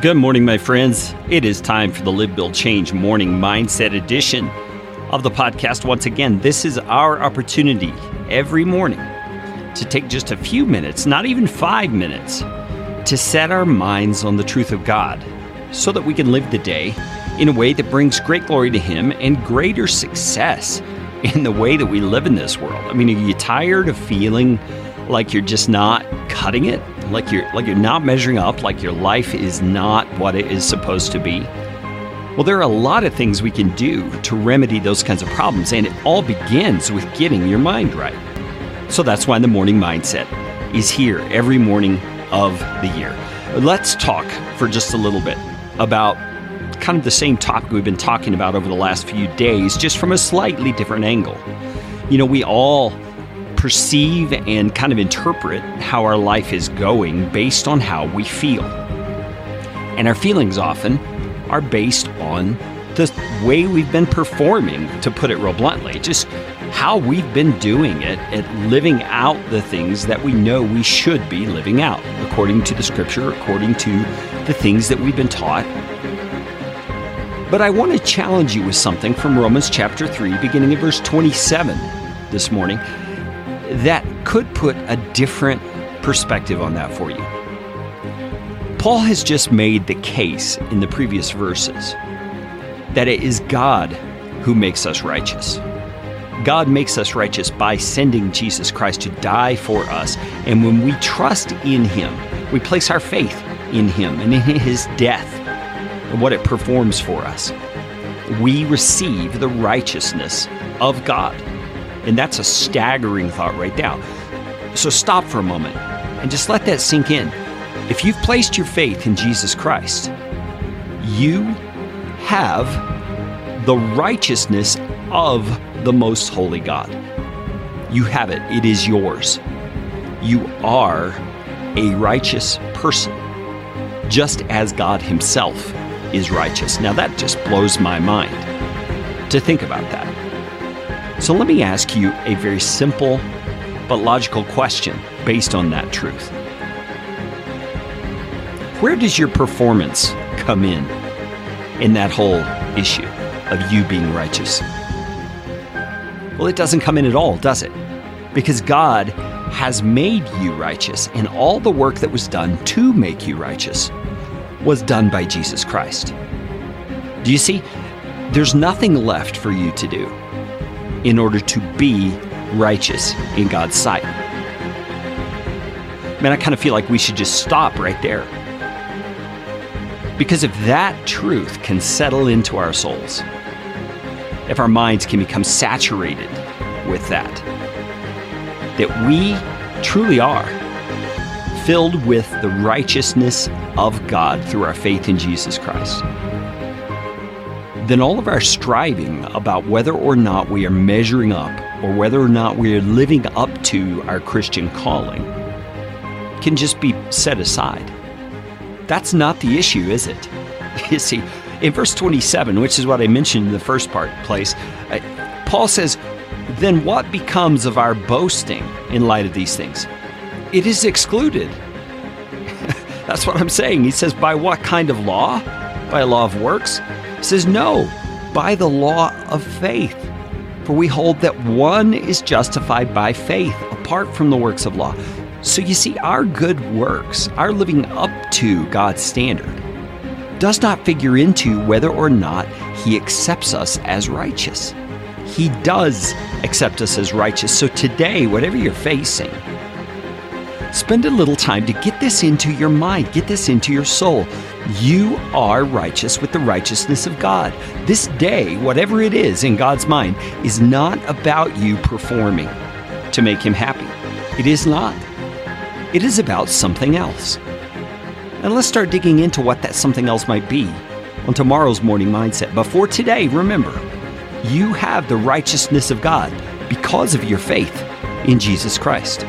Good morning, my friends. It is time for the Live, Build, Change Morning Mindset edition of the podcast. Once again, this is our opportunity every morning to take just a few minutes, not even 5 minutes, to set our minds on the truth of God so that we can live the day in a way that brings great glory to Him and greater success in the way that we live in this world. I mean, are you tired of feeling like you're just not cutting it? Like you're not measuring up, like your life is not what it is supposed to be? Well, there are a lot of things we can do to remedy those kinds of problems, and it all begins with getting your mind right. So that's why the morning mindset is here every morning of the year. Let's talk for just a little bit about kind of the same topic we've been talking about over the last few days, just from a slightly different angle. You know, we all perceive and kind of interpret how our life is going based on how we feel. And our feelings often are based on the way we've been performing, to put it real bluntly, just how we've been doing it at living out the things that we know we should be living out, according to the scripture, according to the things that we've been taught. But I want to challenge you with something from Romans chapter 3, beginning at verse 27 this morning, that could put a different perspective on that for you. Paul has just made the case in the previous verses that it is God who makes us righteous. God makes us righteous by sending Jesus Christ to die for us. And when we trust in Him, we place our faith in Him and in His death and what it performs for us, we receive the righteousness of God. And that's a staggering thought right now. So stop for a moment and just let that sink in. If you've placed your faith in Jesus Christ, you have the righteousness of the most holy God. You have it. It is yours. You are a righteous person, just as God Himself is righteous. Now that just blows my mind to think about that. So let me ask you a very simple but logical question based on that truth. Where does your performance come in that whole issue of you being righteous? Well, it doesn't come in at all, does it? Because God has made you righteous, and all the work that was done to make you righteous was done by Jesus Christ. Do you see? There's nothing left for you to do in order to be righteous in God's sight. Man, I kind of feel like we should just stop right there. Because if that truth can settle into our souls, if our minds can become saturated with that we truly are filled with the righteousness of God through our faith in Jesus Christ, then all of our striving about whether or not we are measuring up or whether or not we are living up to our Christian calling can just be set aside. That's not the issue, is it? You see, in verse 27, which is what I mentioned in the first place, Paul says, then what becomes of our boasting in light of these things? It is excluded. That's what I'm saying. He says, by what kind of law? By a law of works? He says, no, by the law of faith. For we hold that one is justified by faith apart from the works of law. So you see, our good works, our living up to God's standard, does not figure into whether or not He accepts us as righteous. He does accept us as righteous. So today, whatever you're facing, spend a little time to get this into your mind, get this into your soul. You are righteous with the righteousness of God. This day, whatever it is in God's mind, is not about you performing to make Him happy. It is not. It is about something else. And let's start digging into what that something else might be on tomorrow's morning mindset. But for today, remember, you have the righteousness of God because of your faith in Jesus Christ.